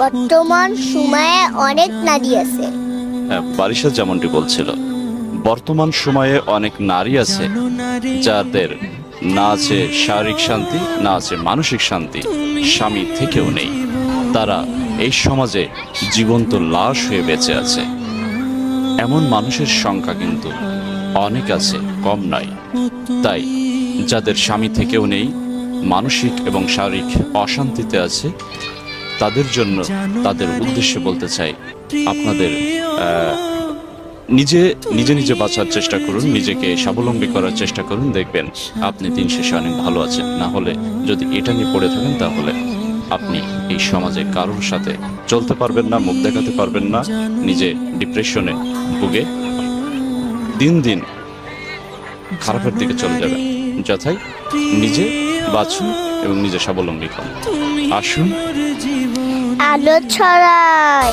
বর্তমান সময়ে অনেক নারী আছে। হ্যাঁ, বারিশা যেমনটি বলছিল, বর্তমান সময়ে অনেক নারী আছে যাদের না আছে শারীরিক শান্তি, না আছে মানসিক শান্তি, স্বামী থেকেও নেই। তারা এই সমাজে জীবন্ত লাশ হয়ে বেঁচে আছে। এমন মানুষের সংখ্যা কিন্তু অনেক আছে, কম নয়। তাই যাদের স্বামী থেকেও নেই, মানসিক এবং শারীরিক অশান্তিতে আছে, তাদের জন্য, তাদের উদ্দেশ্যে বলতে চাই, আপনাদের নিজে নিজে নিজে বাঁচার চেষ্টা করুন, নিজেকে স্বাবলম্বী করার চেষ্টা করুন, দেখবেন আপনি দিন শেষে অনেক ভালো আছেন। না হলে যদি এটা নিয়ে পড়ে থাকেন, তাহলে আপনি এই সমাজে কারোর সাথে চলতে পারবেন না, মুখ দেখাতে পারবেন না, নিজে ডিপ্রেশনে ভুগে দিন দিন খারাপের দিকে চলে যাবেন। যথাই নিজে বাঁচুন এবং নিজে স্বাবলম্বী হন। আসুন আলো ছড়াই।